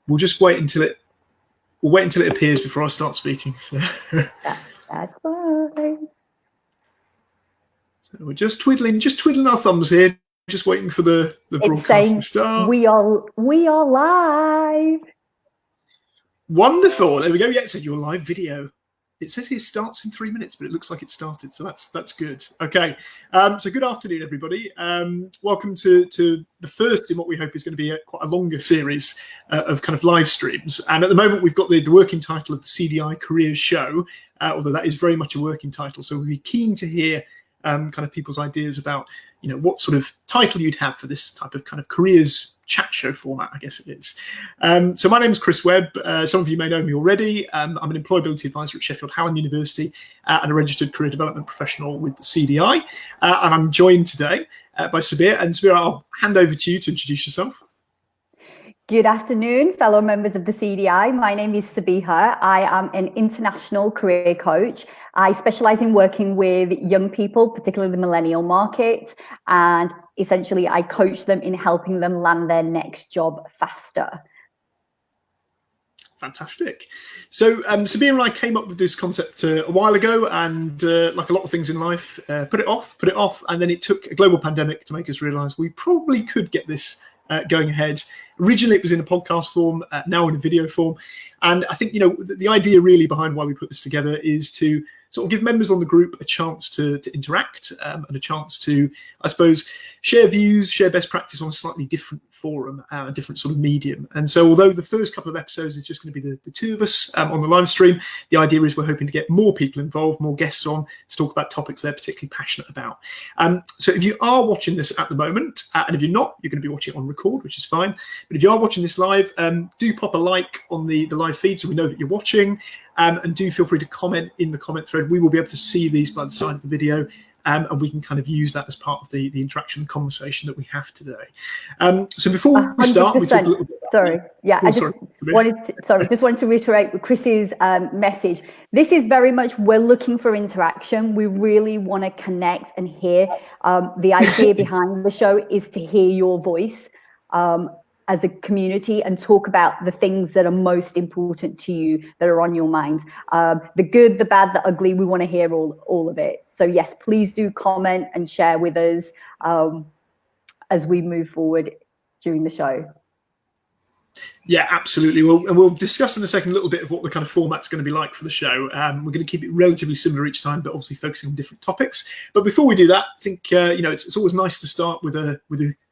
we'll just wait until it appears before I start speaking. So. That's fine. So we're just twiddling our thumbs here, just waiting for the broadcast to start. We are live. Wonderful. There we go. Yeah, so your live video. It says here starts in 3 minutes, but it looks like it started, so that's good. Okay, so good afternoon, everybody. Welcome to the first in what we hope is going to be quite a longer series of kind of live streams. And at the moment, we've got the working title of the CDI Careers Show, although that is very much a working title. So we'll be keen to hear kind of people's ideas about, what sort of title you'd have for this type of kind of careers chat show format, I guess it is. So my name is Chris Webb. Some of you may know me already. I'm an employability advisor at Sheffield Hallam University and a registered career development professional with the CDI. And I'm joined today by Sabiha. And Sabiha, I'll hand over to you to introduce yourself. Good afternoon, fellow members of the CDI. My name is Sabiha. I am an international career coach. I specialize in working with young people, particularly the millennial market, and essentially I coach them in helping them land their next job faster. Fantastic. So Sabiha and I came up with this concept a while ago, and like a lot of things in life, put it off, and then it took a global pandemic to make us realize we probably could get this going ahead. Originally, it was in a podcast form, now in a video form. And I think, the idea really behind why we put this together is to sort of give members on the group a chance to interact and a chance to, I suppose, share views, share best practice on a slightly different forum, a different sort of medium. And so although the first couple of episodes is just going to be the two of us on the live stream, the idea is we're hoping to get more people involved, more guests on to talk about topics they're particularly passionate about. So if you are watching this at the moment, and if you're not, you're going to be watching it on record, which is fine. But if you are watching this live, do pop a like on the live feed so we know that you're watching. And do feel free to comment in the comment thread. We will be able to see these by the side of the video, and we can kind of use that as part of the interaction and conversation that we have today. So before we start, we talk a little bit about just wanted to reiterate Chris's message. This is very much, we're looking for interaction. We really want to connect and hear. The idea behind the show is to hear your voice as a community and talk about the things that are most important to you, that are on your minds. The good, the bad, the ugly, we want to hear all of it. So yes, please do comment and share with us as we move forward during the show. Yeah, absolutely. We'll discuss in a second a little bit of what the kind of format's going to be like for the show. We're going to keep it relatively similar each time, but obviously focusing on different topics. But before we do that, I think it's always nice to start with a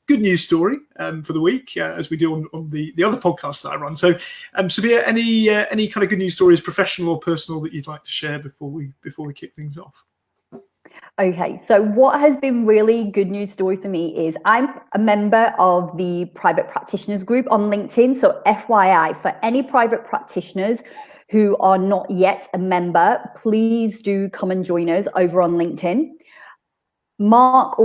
good news story for the week, as we do on the other podcasts that I run. So, Sabiha, any kind of good news stories, professional or personal, that you'd like to share before we kick things off? Okay, so what has been really good news story for me is I'm a member of the private practitioners group on LinkedIn. So FYI, for any private practitioners who are not yet a member, please do come and join us over on LinkedIn. Mark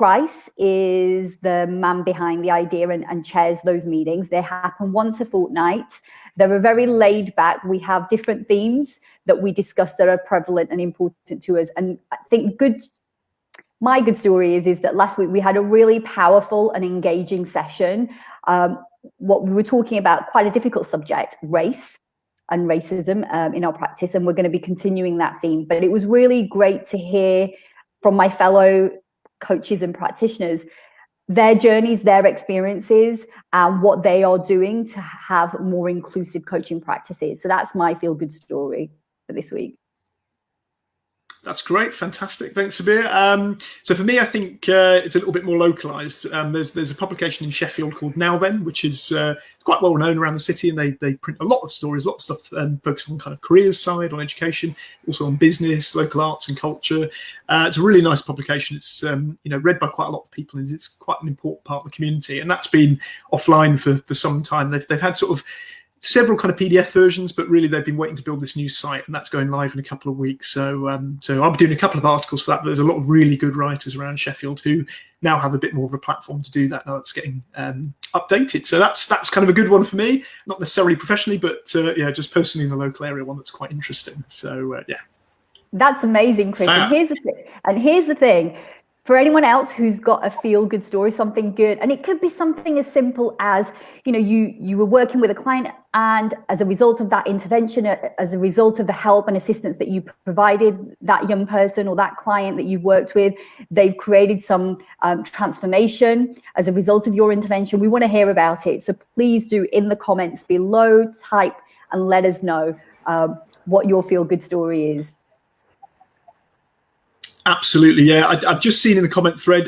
Rice is the man behind the idea and chairs those meetings. They happen once a fortnight. They're very laid back. We have different themes that we discuss that are prevalent and important to us. And I think my good story is that last week we had a really powerful and engaging session. What we were talking about, quite a difficult subject, race and racism in our practice. And we're going to be continuing that theme. But it was really great to hear from my fellow coaches and practitioners, their journeys, their experiences, and what they are doing to have more inclusive coaching practices. So that's my feel-good story for this week. That's great, fantastic. Thanks, Sabiha. So for me, I think it's a little bit more localised. There's a publication in Sheffield called Now Then, which is quite well known around the city, and they print a lot of stories, a lot of stuff focused on kind of careers side, on education, also on business, local arts and culture. It's a really nice publication. It's read by quite a lot of people, and it's quite an important part of the community. And that's been offline for some time. They've had sort of several kind of PDF versions, but really they've been waiting to build this new site, and that's going live in a couple of weeks. So I'll be doing a couple of articles for that, but there's a lot of really good writers around Sheffield who now have a bit more of a platform to do that now it's getting updated. So that's kind of a good one for me, not necessarily professionally, but just personally in the local area, one that's quite interesting. So yeah. That's amazing, Chris. And here's the thing. For anyone else who's got a feel-good story, something good, and it could be something as simple as, you were working with a client, and as a result of that intervention, as a result of the help and assistance that you provided that young person or that client that you've worked with, they've created some transformation as a result of your intervention. We want to hear about it. So please do, in the comments below, type and let us know what your feel-good story is. Absolutely, yeah. I've just seen in the comment thread,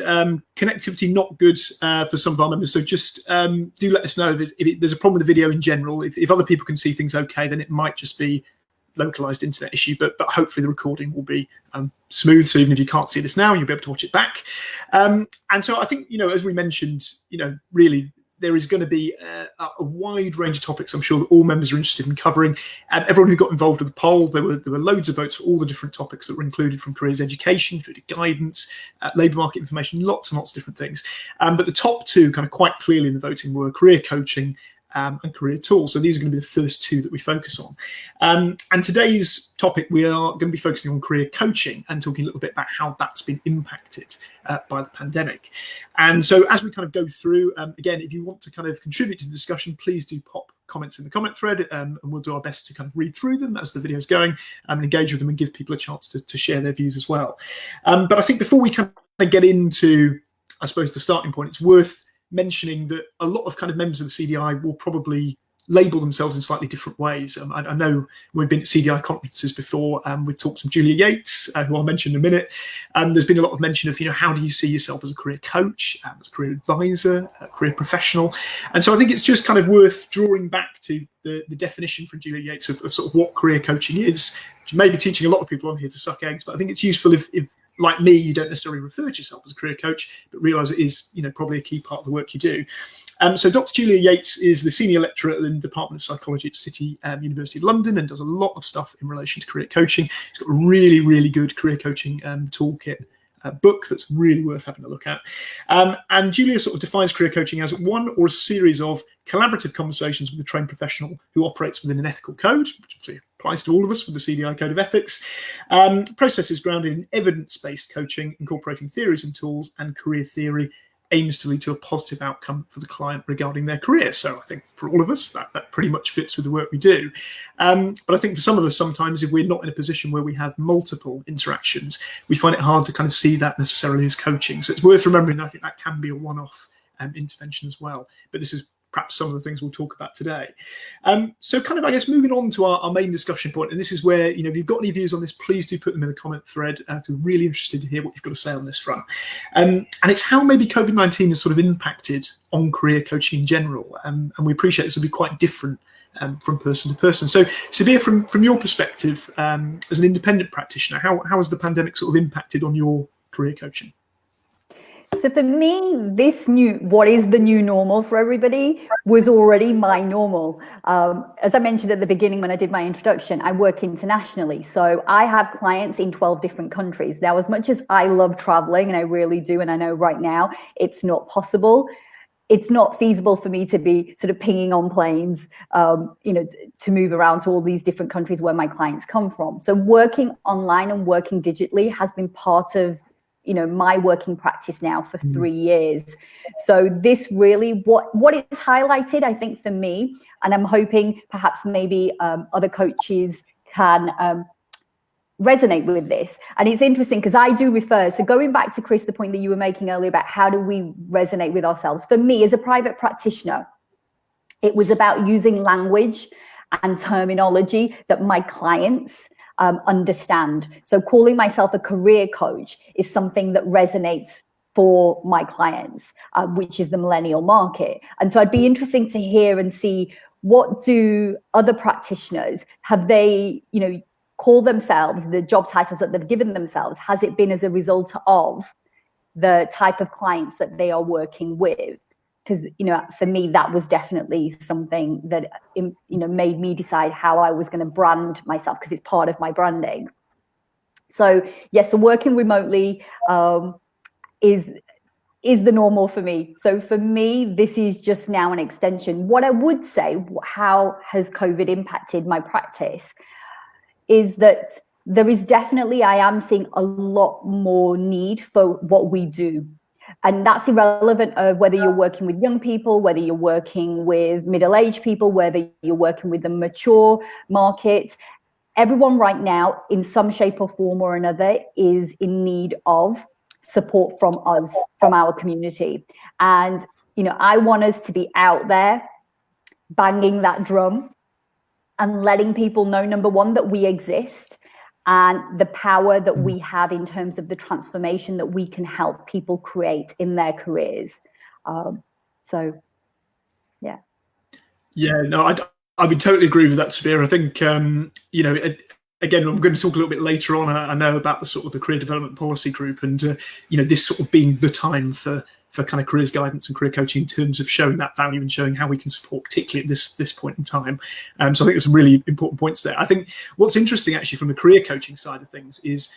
connectivity not good for some of our members. So just do let us know if there's a problem with the video in general. If other people can see things okay, then it might just be localized internet issue. But hopefully the recording will be smooth. So even if you can't see this now, you'll be able to watch it back. And so I think, as we mentioned, really, there is going to be a wide range of topics I'm sure that all members are interested in covering. Everyone who got involved with the poll, there were loads of votes for all the different topics that were included, from careers education through to guidance, labour market information, lots and lots of different things. But the top two kind of quite clearly in the voting were career coaching and career tools. So these are going to be the first two that we focus on. And today's topic, we are going to be focusing on career coaching and talking a little bit about how that's been impacted by the pandemic. And so as we kind of go through, again, if you want to kind of contribute to the discussion, please do pop comments in the comment thread, and we'll do our best to kind of read through them as the video's going and engage with them and give people a chance to share their views as well. But I think before we kind of get into, I suppose, the starting point, it's worth mentioning that a lot of kind of members of the CDI will probably label themselves in slightly different ways. I know we've been at CDI conferences before with talks from Julia Yates, who I'll mention in a minute. There's been a lot of mention of, how do you see yourself as a career coach, as a career advisor, a career professional? And so I think it's just kind of worth drawing back to the definition from Julia Yates of sort of what career coaching is, which may be teaching a lot of people on here to suck eggs, but I think it's useful if like me, you don't necessarily refer to yourself as a career coach, but realise it is, probably a key part of the work you do. So Dr. Julia Yates is the senior lecturer in the Department of Psychology at City University of London and does a lot of stuff in relation to career coaching. She's got a really, really good career coaching toolkit book that's really worth having a look at. And Julia sort of defines career coaching as one or a series of collaborative conversations with a trained professional who operates within an ethical code, which obviously applies to all of us with the CDI Code of Ethics. Processes grounded in evidence-based coaching, incorporating theories and tools, and career theory aims to lead to a positive outcome for the client regarding their career. So I think for all of us, that pretty much fits with the work we do. But I think for some of us, sometimes if we're not in a position where we have multiple interactions, we find it hard to kind of see that necessarily as coaching. So it's worth remembering, I think that can be a one-off intervention as well. But this is perhaps some of the things we'll talk about today. So kind of, I guess, moving on to our main discussion point, and this is where, if you've got any views on this, please do put them in the comment thread. We're really interested to hear what you've got to say on this front. And it's how maybe COVID-19 has sort of impacted on career coaching in general. And we appreciate this will be quite different from person to person. So Sabiha, from your perspective, as an independent practitioner, how has the pandemic sort of impacted on your career coaching? So for me, what is the new normal for everybody was already my normal. As I mentioned at the beginning when I did my introduction, I work internationally. So I have clients in 12 different countries. Now, as much as I love traveling, and I really do, and I know right now it's not possible, it's not feasible for me to be sort of pinging on planes, to move around to all these different countries where my clients come from. So working online and working digitally has been part of my working practice now for 3 years. So this really, what it's highlighted, I think, for me, and I'm hoping perhaps maybe other coaches can resonate with this. And it's interesting because I do refer, so going back to Chris, the point that you were making earlier about how do we resonate with ourselves. For me, as a private practitioner, it was about using language and terminology that my clients understand. So calling myself a career coach is something that resonates for my clients, which is the millennial market. And so I'd be interesting to hear and see, what do other practitioners, have they, call themselves, the job titles that they've given themselves, has it been as a result of the type of clients that they are working with? Because, for me, that was definitely something that, made me decide how I was going to brand myself, because it's part of my branding. So, yes, so working remotely is the normal for me. So for me, this is just now an extension. What I would say, how has COVID impacted my practice, is that there is definitely, I am seeing a lot more need for what we do. And that's irrelevant of whether you're working with young people, whether you're working with middle-aged people, whether you're working with the mature market. Everyone right now, in some shape or form or another, is in need of support from us, from our community. And, you know, I want us to be out there banging that drum and letting people know, number one, that we exist, and the power that we have in terms of the transformation that we can help people create in their careers. So, yeah. Yeah, no, I would totally agree with that, Sabiha. I think, you know, again, I'm going to talk a little bit later on. I know about the sort of the career development policy group, and you know, this sort of being the time for kind of careers guidance and career coaching in terms of showing that value and showing how we can support, particularly at this point in time. So I think there's some really important points there. I think what's interesting actually from the career coaching side of things is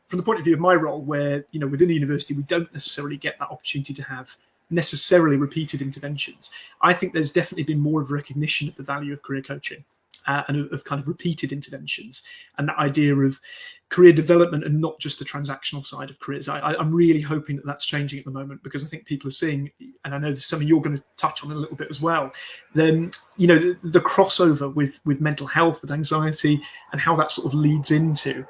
from the point of view of my role, where, you know, within the university, we don't necessarily get that opportunity to have necessarily repeated interventions. I think there's definitely been more of a recognition of the value of career coaching and of kind of repeated interventions, and that idea of career development and not just the transactional side of careers. I'm really hoping that that's changing at the moment, because I think people are seeing, and I know there's something you're going to touch on a little bit as well, then, you know, the crossover with mental health, with anxiety, and how that sort of leads into,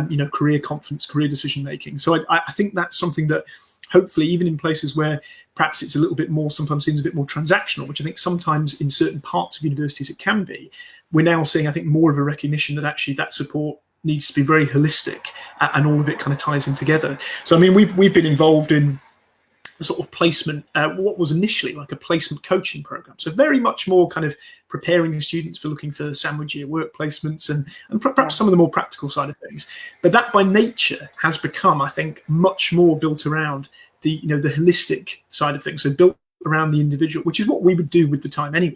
you know, career confidence, career decision making. So I think that's something that hopefully, even in places where perhaps it's a little bit more, sometimes seems a bit more transactional, which I think sometimes in certain parts of universities it can be, we're now seeing, I think, more of a recognition that actually that support needs to be very holistic, and all of it kind of ties in together. So, I mean, we've been involved in a sort of placement, what was initially like a placement coaching program. So very much more kind of preparing the students for looking for sandwich year work placements and perhaps some of the more practical side of things. But that by nature has become, I think, much more built around the, you know, the holistic side of things. So built around the individual, which is what we would do with the time anyway.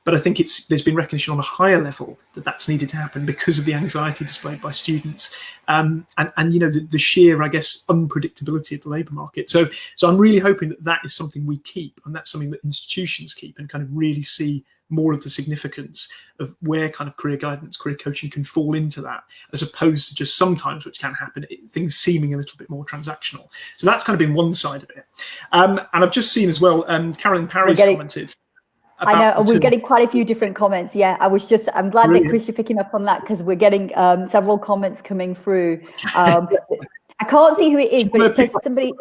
But I think there's been recognition on a higher level that that's needed to happen because of the anxiety displayed by students, and you know, the sheer, I guess, unpredictability of the labour market. So I'm really hoping that that is something we keep, and that's something that institutions keep, and kind of really see more of the significance of where kind of career guidance, career coaching can fall into that, as opposed to just sometimes, which can happen, things seeming a little bit more transactional. So that's kind of been one side of it. And I've just seen as well, Carolyn Parry's commented. I know we're getting quite a few different comments. Yeah, I'm glad that Chris, you're picking up on that, because we're getting several comments coming through. I can't see who it is, but it says somebody.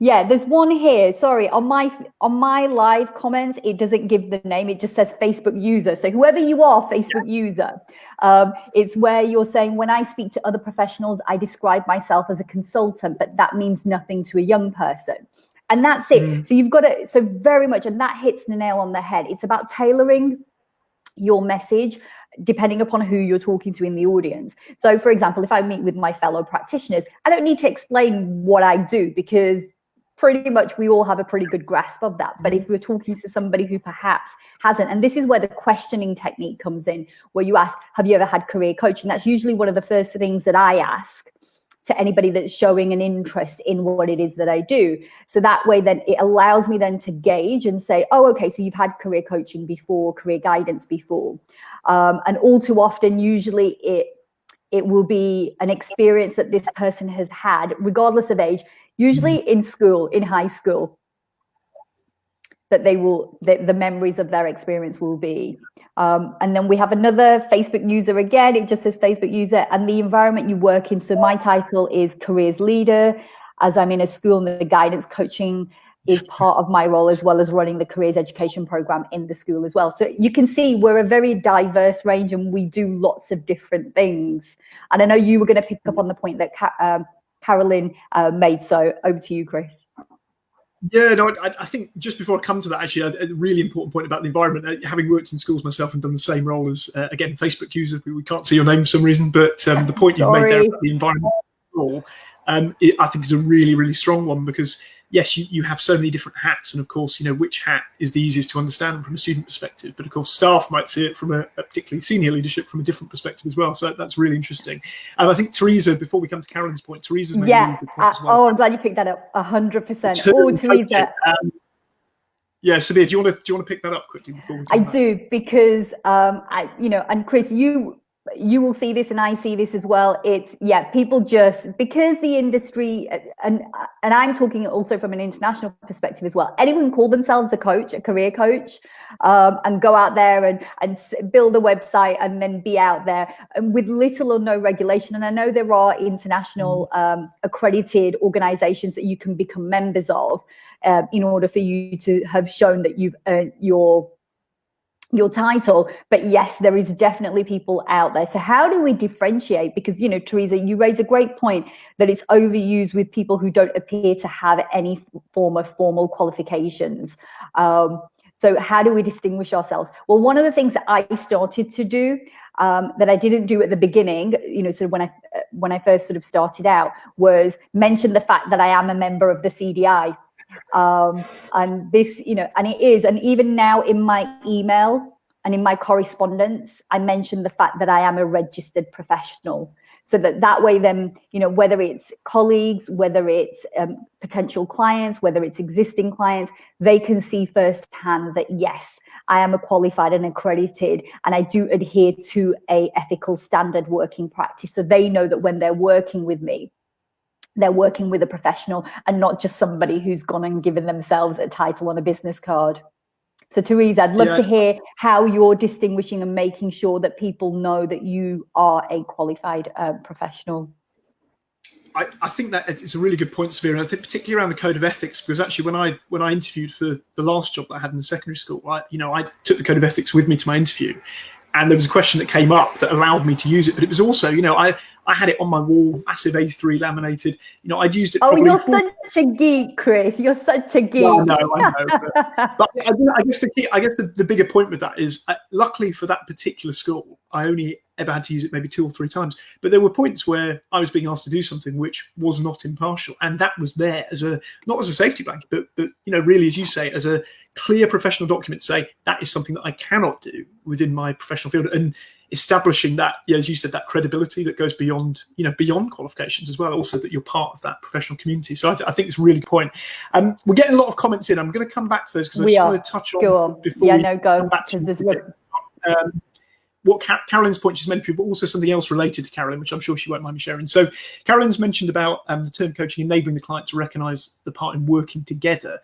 Yeah, there's one here. Sorry, on my live comments, it doesn't give the name. It just says Facebook user. So whoever you are, Facebook user, it's where you're saying, when I speak to other professionals, I describe myself as a consultant, but that means nothing to a young person. And that's it. So you've got to, so very much, and that hits the nail on the head. It's about tailoring your message depending upon who you're talking to in the audience. So for example, if I meet with my fellow practitioners, I don't need to explain what I do, because pretty much we all have a pretty good grasp of that. But if we're talking to somebody who perhaps hasn't, and this is where the questioning technique comes in, where you ask, have you ever had career coaching? That's usually one of the first things that I ask to anybody that's showing an interest in what it is that I do. So that way then it allows me then to gauge and say, oh, okay, so you've had career coaching before, career guidance before. And all too often, usually it will be an experience that this person has had, regardless of age, usually in school, in high school, that the memories of their experience will be. And then we have another Facebook user again. It just says Facebook user and the environment you work in. So my title is careers leader, as I'm in a school, and the guidance coaching is part of my role, as well as running the careers education program in the school as well. So you can see we're a very diverse range, and we do lots of different things. And I know you were going to pick up on the point that Carolyn made. So over to you, Chris. Yeah, no, I think just before I come to that, actually, a really important point about the environment, having worked in schools myself and done the same role as, again, Facebook user, we can't see your name for some reason, but the point you've made there about the environment role, I think is a really, really strong one, because yes, you have so many different hats, and of course, you know, which hat is the easiest to understand from a student perspective, but of course staff might see it from a particularly senior leadership from a different perspective as well. So that's really interesting. And I think Teresa, before we come to Carolyn's point, Teresa's made a really good point as well. Oh, I'm glad you picked that up. 100%. Oh, Teresa. Yeah, Sabiha, do you want to pick that up quickly before we come back? Do, because and Chris, you you will see this and I see this as well. It's, yeah, people just, because the industry, and I'm talking also from an international perspective as well, anyone can call themselves a coach, a career coach, and go out there and build a website and then be out there and with little or no regulation. And I know there are international accredited organizations that you can become members of in order for you to have shown that you've earned your title. But yes, there is definitely people out there. So how do we differentiate? Because, you know, Teresa, you raise a great point that it's overused with people who don't appear to have any form of formal qualifications. So how do we distinguish ourselves? Well, one of the things that I started to do that I didn't do at the beginning, you know, sort of when I first sort of started out, was mention the fact that I am a member of the CDI. And this, you know, and it is, and even now in my email and in my correspondence, I mention the fact that I am a registered professional, so that way then, you know, whether it's colleagues, whether it's potential clients, whether it's existing clients, they can see firsthand that yes, I am a qualified and accredited, and I do adhere to a ethical standard working practice. So they know that when they're working with me, they're working with a professional and not just somebody who's gone and given themselves a title on a business card. So Teresa, I'd love to hear how you're distinguishing and making sure that people know that you are a qualified professional. I think that it's a really good point, Sabiha, and I think particularly around the code of ethics, because actually when I interviewed for the last job that I had in the secondary school, I took the code of ethics with me to my interview, and there was a question that came up that allowed me to use it. But it was also, you know, I had it on my wall, massive A3 laminated. You know, I'd used it. You're such a geek, Chris. You're such a geek. Well, I know. But I guess the bigger point with that is, luckily for that particular school, I only ever had to use it maybe 2 or 3 times. But there were points where I was being asked to do something which was not impartial, and that was there as not as a safety blanket, but you know, really, as you say, as a clear professional document to say that is something that I cannot do within my professional field, and establishing that, as you said, that credibility that goes beyond, you know, beyond qualifications as well, also that you're part of that professional community. So I think it's a really good point. We're getting a lot of comments in. I'm going to come back to those because I just want to touch on before we come back to what Carolyn's point she's mentioned, but also something else related to Carolyn, which I'm sure she won't mind me sharing. So Carolyn's mentioned about the term coaching enabling the client to recognise the part in working together.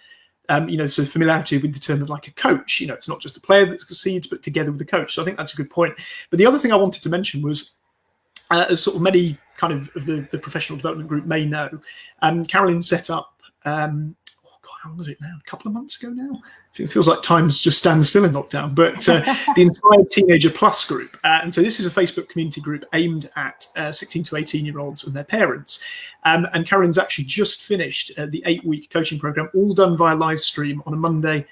You know, so familiarity with the term of like a coach, you know, it's not just the player that succeeds, but together with the coach. So I think that's a good point. But the other thing I wanted to mention was, as sort of many kind of the professional development group may know, Carolyn set up, how long was it now? A couple of months ago now? It feels like time's just standing still in lockdown. But the Inspired Teenager Plus group. And so this is a Facebook community group aimed at 16 to 18-year-olds and their parents. And Carolyn's actually just finished the 8-week coaching program, all done via live stream on a Monday,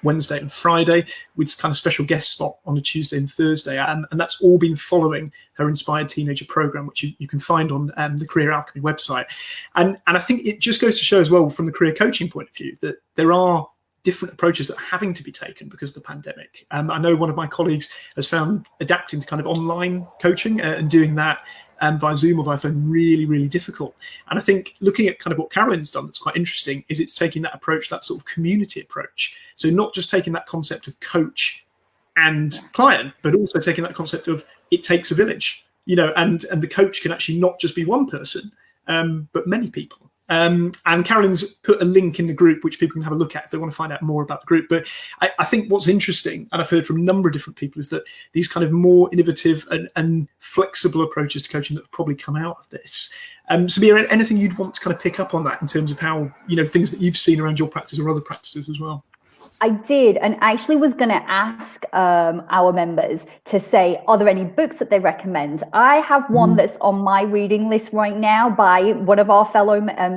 Wednesday and Friday, with kind of special guest slot on a Tuesday and Thursday. And that's all been following her Inspired Teenager program, which you can find on the Career Alchemy website. And I think it just goes to show as well, from the career coaching point of view, that there are different approaches that are having to be taken because of the pandemic. I know one of my colleagues has found adapting to kind of online coaching and doing that via Zoom or via phone really, really difficult. And I think looking at kind of what Carolyn's done that's quite interesting is it's taking that approach, that sort of community approach. So not just taking that concept of coach and client, but also taking that concept of it takes a village, you know, and the coach can actually not just be one person, but many people. And Carolyn's put a link in the group which people can have a look at if they want to find out more about the group. But I think what's interesting, and I've heard from a number of different people, is that these kind of more innovative and flexible approaches to coaching that have probably come out of this. Sabiha, anything you'd want to kind of pick up on that in terms of how, you know, things that you've seen around your practice or other practices as well? I did, and actually was going to ask our members to say, are there any books that they recommend? I have one that's on my reading list right now by one of our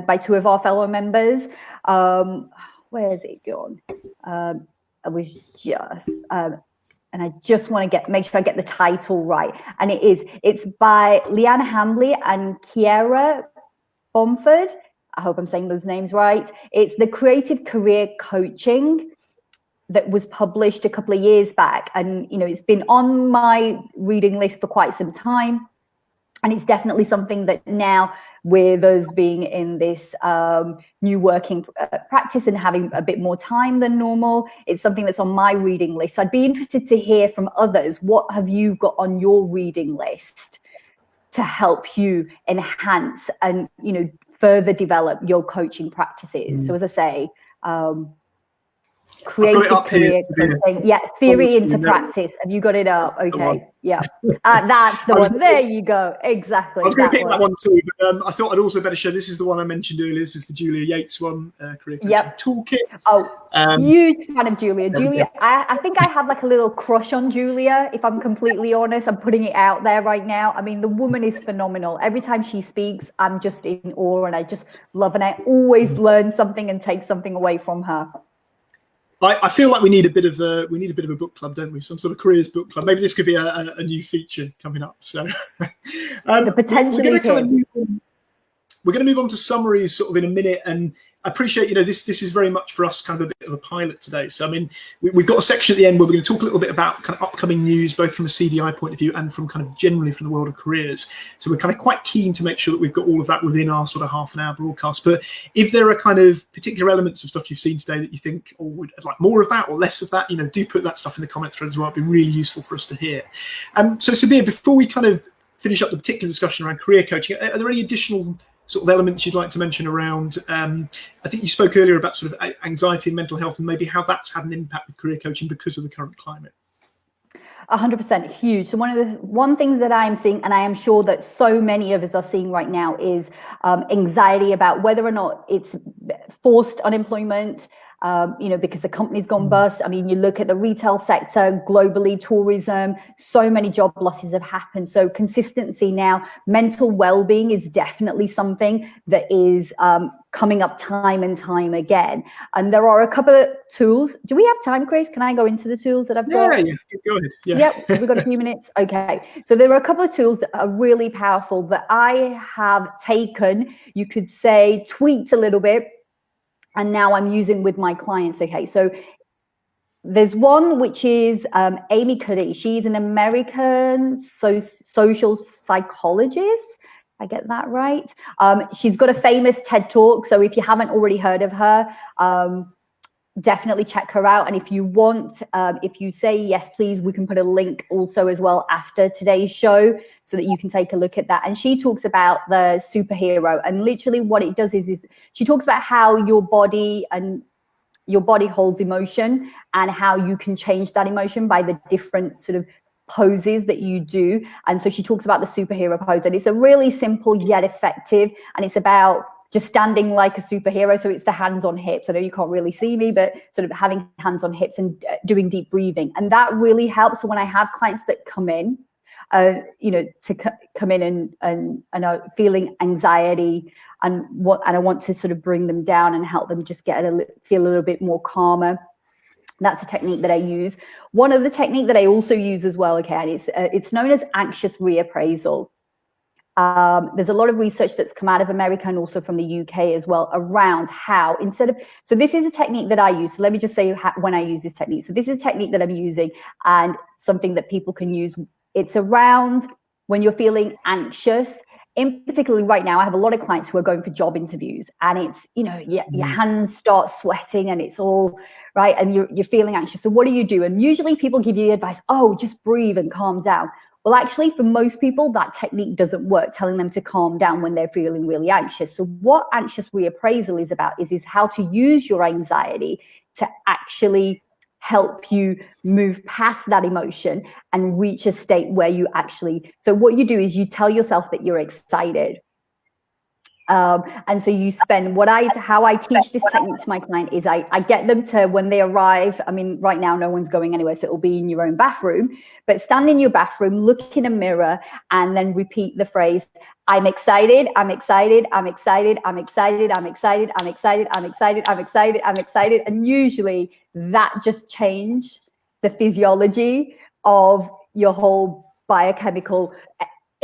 by 2 of our fellow members. Where is it gone? I was just, and I just want to make sure I get the title right. And it's by Leanne Hambley and Kiera Bomford. I hope I'm saying those names right. It's the Creative Career Coaching that was published a couple of years back, and you know, it's been on my reading list for quite some time. And it's definitely something that now, with us being in this new working practice and having a bit more time than normal, it's something that's on my reading list. So I'd be interested to hear from others. What have you got on your reading list to help you enhance and, further develop your coaching practices? So as I say, creative career coaching. Yeah, theory into practice. Have you got it up? Okay, yeah. That's the one. There you go. Exactly. I was going to pick that one too, but I thought I'd also better show. This is the one I mentioned earlier. This is the Julia Yates one, Career Coaching Toolkit. Oh, huge fan of Julia. Julia, I think I have like a little crush on Julia, if I'm completely honest. I'm putting it out there right now. I mean, the woman is phenomenal. Every time she speaks, I'm just in awe, and I just love, and I always learn something and take something away from her. I feel like we need a bit of a book club, don't we? Some sort of careers book club. Maybe this could be a new feature coming up. So the potential is here. We're going to move on to summaries sort of in a minute, and I appreciate, this is very much for us kind of a bit of a pilot today. So I mean, we've got a section at the end where we're going to talk a little bit about kind of upcoming news, both from a CDI point of view and from kind of generally from the world of careers. So we're kind of quite keen to make sure that we've got all of that within our sort of half an hour broadcast. But if there are kind of particular elements of stuff you've seen today that you think, oh, would like more of that or less of that, do put that stuff in the comment thread as well. It'd be really useful for us to hear. So Sabiha, before we kind of finish up the particular discussion around career coaching, are there any additional sort of elements you'd like to mention around, I think you spoke earlier about sort of anxiety and mental health and maybe how that's had an impact with career coaching because of the current climate? 100% huge. So one thing that I'm seeing, and I am sure that so many of us are seeing right now, is anxiety about whether or not it's forced unemployment, because the company's gone bust. I mean, you look at the retail sector globally, tourism, so many job losses have happened. So consistency now, mental well-being is definitely something that is coming up time and time again. And there are a couple of tools. Do we have time, Chris? Can I go into the tools that I've got? Yeah, go ahead. Yeah. Yep, we've got a few minutes. Okay. So there are a couple of tools that are really powerful that I have taken, you could say, tweaked a little bit, and now I'm using with my clients. Okay, so there's one which is Amy Cuddy. She's an American social psychologist. I get that right. She's got a famous TED Talk. So if you haven't already heard of her, definitely check her out. And if you want, if you say yes, please, we can put a link also as well after today's show so that you can take a look at that. And she talks about the superhero, and literally what it does is she talks about how your body holds emotion and how you can change that emotion by the different sort of poses that you do. And so she talks about the superhero pose, and it's a really simple yet effective, and it's about just standing like a superhero. So it's the hands on hips. I know you can't really see me, but sort of having hands on hips and doing deep breathing. And that really helps. So when I have clients that come in, come in and are feeling anxiety and I want to sort of bring them down and help them just feel a little bit more calmer. That's a technique that I use. One other technique that I also use as well, okay, and it's known as anxious reappraisal. There's a lot of research that's come out of America and also from the UK as well around how so this is a technique that I use. So let me just say when I use this technique. So this is a technique that I'm using and something that people can use. It's around when you're feeling anxious. In particularly right now, I have a lot of clients who are going for job interviews, and it's, your hands start sweating and it's all right. And you're feeling anxious. So what do you do? And usually people give you the advice, oh, just breathe and calm down. Well, actually, for most people, that technique doesn't work, telling them to calm down when they're feeling really anxious. So what anxious reappraisal is about is how to use your anxiety to actually help you move past that emotion and reach a state where so what you do is you tell yourself that you're excited. And so you spend how I teach this technique to my client is I get them to, when they arrive, I mean, right now, no one's going anywhere, so it'll be in your own bathroom, but stand in your bathroom, look in a mirror, and then repeat the phrase, I'm excited, I'm excited, I'm excited, I'm excited, I'm excited, I'm excited, I'm excited, I'm excited, I'm excited. And usually that just changed the physiology of your whole biochemical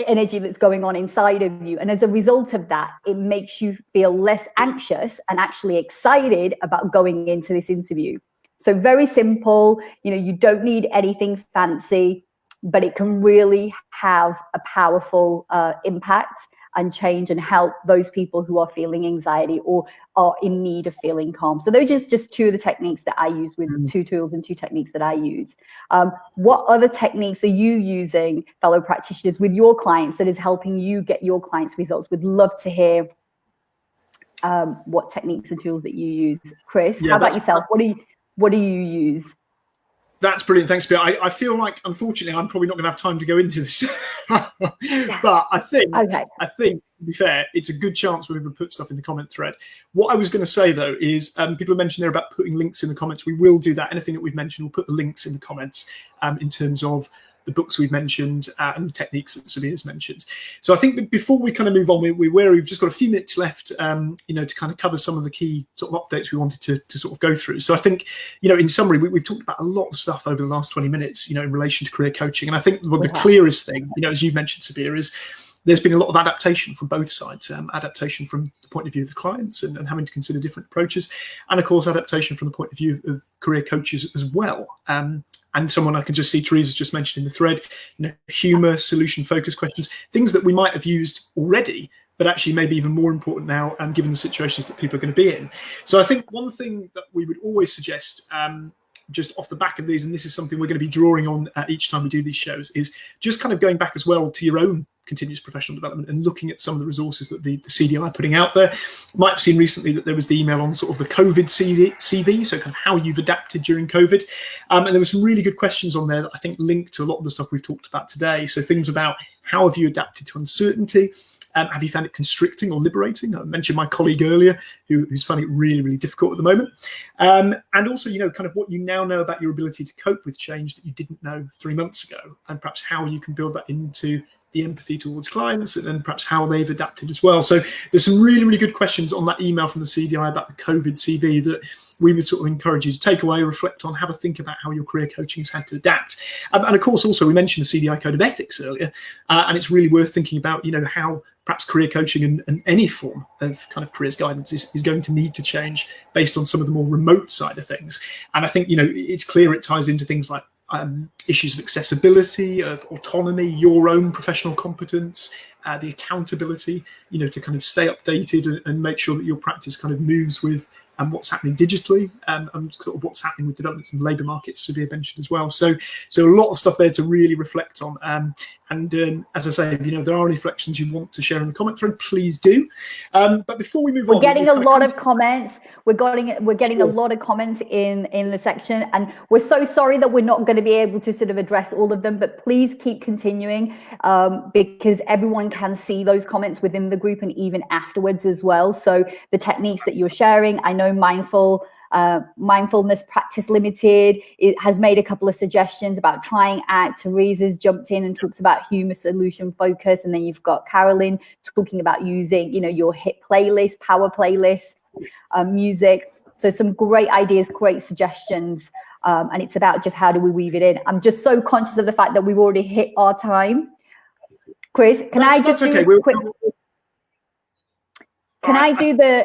energy that's going on inside of you. And as a result of that, it makes you feel less anxious and actually excited about going into this interview. So very simple, you don't need anything fancy. but it can really have a powerful impact and change and help those people who are feeling anxiety or are in need of feeling calm. So those are just two of the techniques that I use, with two tools and two techniques that I use. What other techniques are you using, fellow practitioners, with your clients that is helping you get your clients' results? We'd love to hear what techniques and tools that you use. Chris, how about yourself? What do you use? That's brilliant. Thanks, Bill. I feel like, unfortunately, I'm probably not going to have time to go into this. But I think, to be fair, it's a good chance we're going to put stuff in the comment thread. What I was going to say, though, is people have mentioned there about putting links in the comments. We will do that. Anything that we've mentioned, we'll put the links in the comments in terms of the books we've mentioned and the techniques that Sabiha's mentioned. So I think that before we kind of move on, we've just got a few minutes left, to kind of cover some of the key sort of updates we wanted to sort of go through. So I think, in summary, we've talked about a lot of stuff over the last 20 minutes, in relation to career coaching. And I think the clearest thing, as you've mentioned, Sabiha, is there's been a lot of adaptation from both sides, adaptation from the point of view of the clients and having to consider different approaches, and of course adaptation from the point of view of career coaches as well. And someone I can just see, Teresa's just mentioned in the thread, humour, solution-focused questions, things that we might have used already, but actually maybe even more important now, given the situations that people are going to be in. So I think one thing that we would always suggest, just off the back of these, and this is something we're going to be drawing on each time we do these shows, is just kind of going back as well to your own continuous professional development and looking at some of the resources that the CDI are putting out there. Might have seen recently that there was the email on sort of the COVID CV, so kind of how you've adapted during COVID. And there were some really good questions on there that I think link to a lot of the stuff we've talked about today. So things about how have you adapted to uncertainty? Have you found it constricting or liberating? I mentioned my colleague earlier who's finding it really, really difficult at the moment. And also, kind of what you now know about your ability to cope with change that you didn't know 3 months ago, and perhaps how you can build that into the empathy towards clients and perhaps how they've adapted as well. So there's some really, really good questions on that email from the CDI about the COVID CV that we would sort of encourage you to take away, reflect on, have a think about how your career coaching has had to adapt. And of course, also, we mentioned the CDI Code of Ethics earlier, and it's really worth thinking about, how perhaps career coaching and any form of kind of careers guidance is going to need to change based on some of the more remote side of things. And I think, it's clear it ties into things like issues of accessibility, of autonomy, your own professional competence, the accountability, to kind of stay updated and make sure that your practice kind of moves with what's happening digitally, and sort of what's happening with developments in the labour market, Sabiha mentioned as well. So a lot of stuff there to really reflect on. And as I say, if there are any reflections you want to share in the comment thread, please do. But before we move on, we're getting a lot of comments. We're getting a lot of comments in the section, and we're so sorry that we're not going to be able to sort of address all of them. But please keep continuing, because everyone can see those comments within the group and even afterwards as well. So the techniques that you're sharing, I know Mindfulness Practice Limited, it has made a couple of suggestions about trying ACT. Teresa's jumped in and talks about humour, solution focus, and then you've got Carolyn talking about using your hit playlist, power playlist, music. So some great ideas, great suggestions, and it's about just how do we weave it in. I'm just so conscious of the fact that we've already hit our time. Chris, can I just do a quick? Can I do the?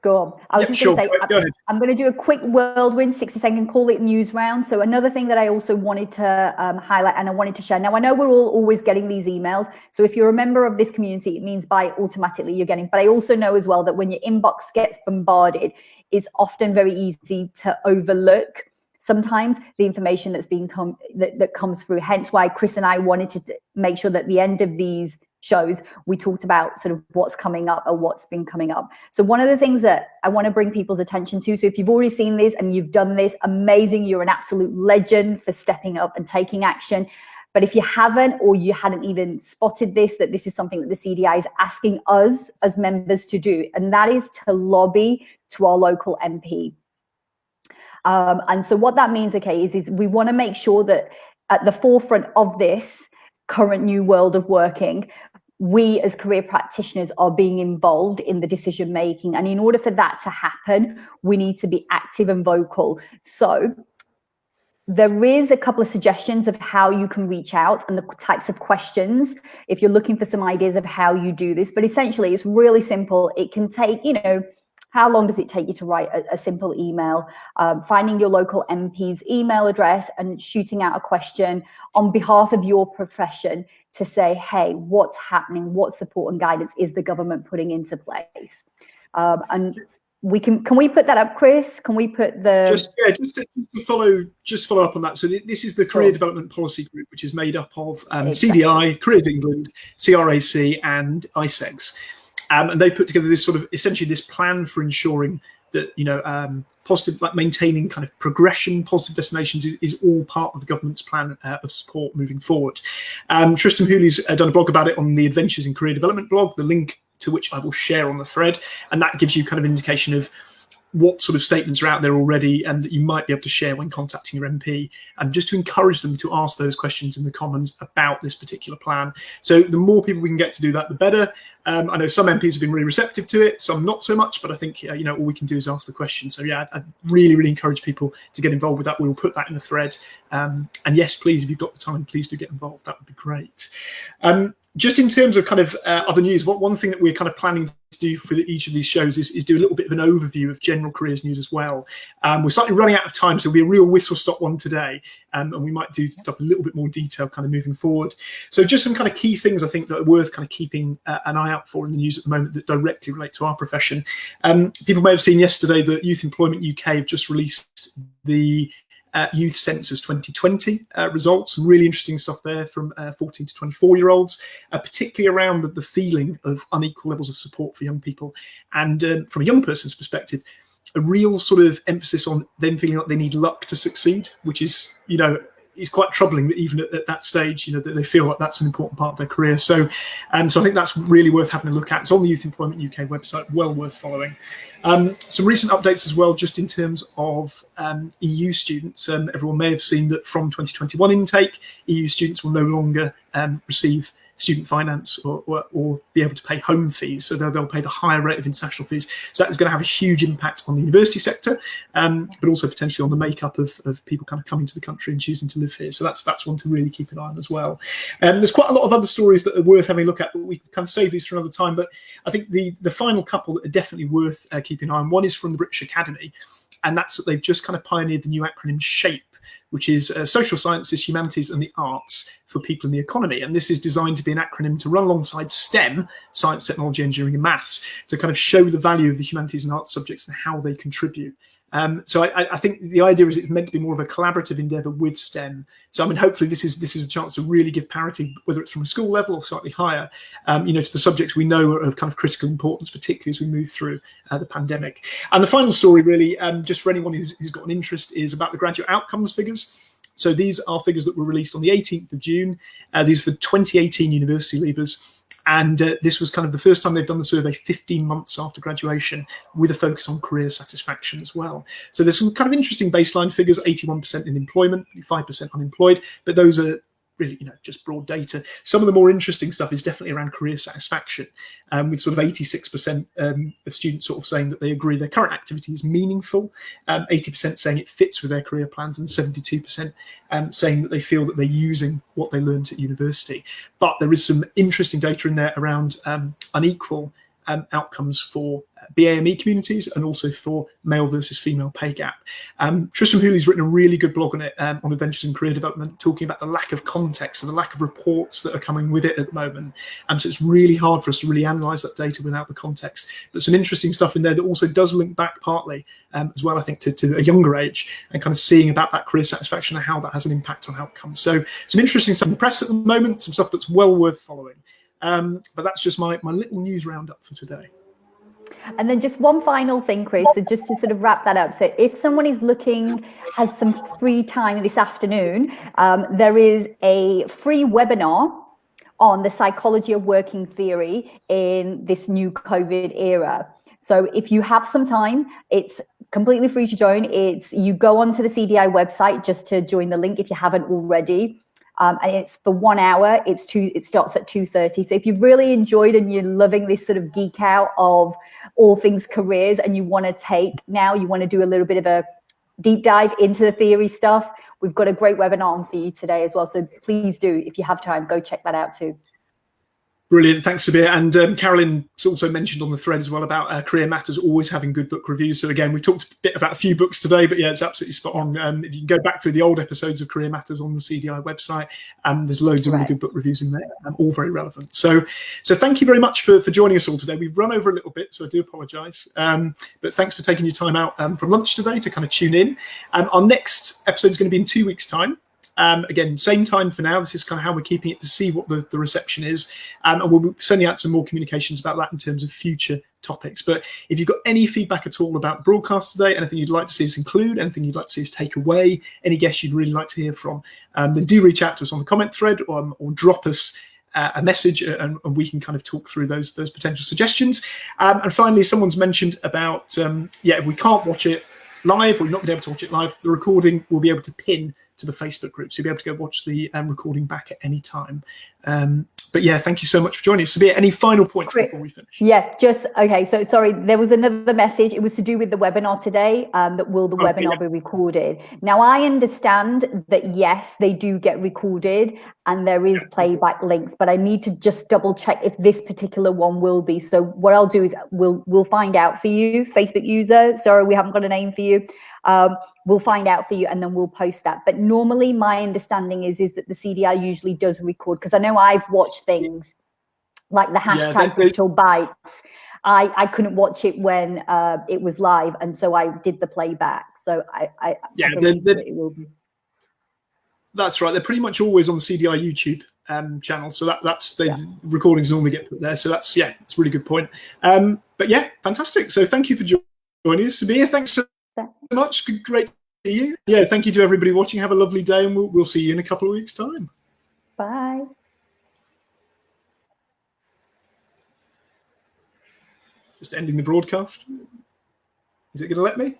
Go on. I was just going to say, I'm going to do a quick whirlwind 60-second, call it news round. So another thing that I also wanted to highlight and I wanted to share. Now, I know we're all always getting these emails. So if you're a member of this community, it means by automatically you're getting. But I also know as well that when your inbox gets bombarded, it's often very easy to overlook sometimes the information that's being that comes through. Hence why Chris and I wanted to make sure that at the end of these shows we talked about sort of what's coming up or what's been coming up. So one of the things that I want to bring people's attention to, so if you've already seen this and you've done this, amazing, you're an absolute legend for stepping up and taking action. But if you haven't, or you hadn't even spotted this, that this is something that the CDI is asking us as members to do, and that is to lobby to our local MP. And so what that means, okay, is we want to make sure that at the forefront of this current new world of working, we as career practitioners are being involved in the decision making. And in order for that to happen, we need to be active and vocal. So there is a couple of suggestions of how you can reach out and the types of questions if you're looking for some ideas of how you do this. But essentially, it's really simple. It can take, how long does it take you to write a simple email, finding your local MP's email address and shooting out a question on behalf of your profession to say, hey, what's happening? What support and guidance is the government putting into place? And we can we put that up, Chris? Can we put the just follow up on that? So this is the Career Development Policy Group, which is made up of CDI, Careers England, CRAC, and ICEGS, and they've put together this sort of essentially this plan for ensuring that positive, like maintaining kind of progression, positive destinations is all part of the government's plan of support moving forward. Tristan Hooley's done a blog about it on the Adventures in Career Development blog, the link to which I will share on the thread, and that gives you kind of an indication of what sort of statements are out there already and that you might be able to share when contacting your MP, and just to encourage them to ask those questions in the Commons about this particular plan. So the more people we can get to do that, the better. I know some MPs have been really receptive to it, some not so much, but I think all we can do is ask the question. So yeah, I really encourage people to get involved with that. We will put that in the thread, and yes, please, if you've got the time, please do get involved. That would be great. Just in terms of kind of other news, one thing that we're kind of planning to do for each of these shows is do a little bit of an overview of general careers news as well. We're slightly running out of time, so it'll be a real whistle-stop one today, and we might do stuff a little bit more detail kind of moving forward. So just some kind of key things I think that are worth kind of keeping an eye out for in the news at the moment that directly relate to our profession. People may have seen yesterday that Youth Employment UK have just released the Youth Census 2020 results. Some really interesting stuff there from 14 to 24-year-olds, particularly around the feeling of unequal levels of support for young people. And from a young person's perspective, a real sort of emphasis on them feeling like they need luck to succeed, which is, is quite troubling that even at that stage, that they feel like that's an important part of their career. So I think that's really worth having a look at. It's on the Youth Employment UK website, well worth following. Some recent updates as well, just in terms of EU students. Everyone may have seen that from 2021 intake, EU students will no longer receive student finance or be able to pay home fees, so they'll pay the higher rate of international fees. So that is going to have a huge impact on the university sector, but also potentially on the makeup of people kind of coming to the country and choosing to live here. So that's one to really keep an eye on as well. There's quite a lot of other stories that are worth having a look at, but we can kind of save these for another time. But I think the final couple that are definitely worth keeping an eye on, one is from the British Academy, and that's that they've just kind of pioneered the new acronym SHAPE, which is social sciences, humanities and the arts for people in the economy. And this is designed to be an acronym to run alongside STEM, science, technology, engineering and maths, to kind of show the value of the humanities and arts subjects and how they contribute. So I think the idea is it's meant to be more of a collaborative endeavour with STEM. So I mean, hopefully this is a chance to really give parity, whether it's from a school level or slightly higher, to the subjects we know are of kind of critical importance, particularly as we move through the pandemic. And the final story, really, just for anyone who's got an interest, is about the graduate outcomes figures. So these are figures that were released on the 18th of June. These are for 2018 university leavers. And this was kind of the first time they've done the survey 15 months after graduation, with a focus on career satisfaction as well. So there's some kind of interesting baseline figures: 81% in employment, 5% unemployed, but those are really, just broad data. Some of the more interesting stuff is definitely around career satisfaction, with sort of 86% of students sort of saying that they agree their current activity is meaningful, 80% saying it fits with their career plans, and 72% saying that they feel that they're using what they learned at university. But there is some interesting data in there around unequal outcomes for BAME communities and also for male versus female pay gap. Tristan Hooley's written a really good blog on it, on Adventures in Career Development, talking about the lack of context and the lack of reports that are coming with it at the moment. So it's really hard for us to really analyse that data without the context. But some interesting stuff in there that also does link back partly as well, I think, to a younger age, and kind of seeing about that career satisfaction and how that has an impact on outcomes. So some interesting stuff in the press at the moment, some stuff that's well worth following. But that's just my little news roundup for today. And then just one final thing, Chris, so just to sort of wrap that up. So if someone is has some free time this afternoon, there is a free webinar on the psychology of working theory in this new COVID era. So if you have some time, it's completely free to join. You go onto the CDI website just to join the link if you haven't already. And it's for 1 hour. It starts at 2:30. So if you've really enjoyed and you're loving this sort of geek out of all things careers, and you want to do a little bit of a deep dive into the theory stuff, we've got a great webinar on for you today as well. So please do, if you have time, go check that out too. Brilliant, thanks, Sabiha. And Carolyn's also mentioned on the thread as well about Career Matters always having good book reviews. So again, we've talked a bit about a few books today, but yeah, it's absolutely spot on. If you can go back through the old episodes of Career Matters on the CDI website, there's loads of really good book reviews in there, all very relevant. So thank you very much for joining us all today. We've run over a little bit, so I do apologise. But thanks for taking your time out from lunch today to kind of tune in. Our next episode is going to be in 2 weeks' time. Again, same time for now. This is kind of how we're keeping it to see what the reception is. And we'll be sending out some more communications about that in terms of future topics. But if you've got any feedback at all about the broadcast today, anything you'd like to see us include, anything you'd like to see us take away, any guests you'd really like to hear from, then do reach out to us on the comment thread or drop us a message, and we can kind of talk through those potential suggestions. And finally, someone's mentioned about, if we can't watch it live or you're not going to be able to watch it live, the recording will be able to pin to the Facebook group, so you'll be able to go watch the recording back at any time. But yeah, thank you so much for joining us. Sabiha, any final points before we finish? Yeah, okay. So sorry, there was another message. It was to do with the webinar today. That will the webinar be recorded? Now I understand that yes, they do get recorded, and there is playback links, but I need to just double check if this particular one will be. So what I'll do is we'll find out for you, Facebook user. Sorry, we haven't got a name for you. We'll find out for you, and then we'll post that. But normally my understanding is that the CDI usually does record, because I know I've watched things like the hashtag Digital Bites. I couldn't watch it when it was live, and so I did the playback. So I believe that it will be. That's right. They're pretty much always on the CDI YouTube channel. So that's the recordings normally get put there. So it's a really good point. But yeah, fantastic. So thank you for joining us. Sabiha, thanks so much. Great to see you. Yeah, thank you to everybody watching. Have a lovely day, and we'll see you in a couple of weeks' time. Bye. Just ending the broadcast. Is it going to let me?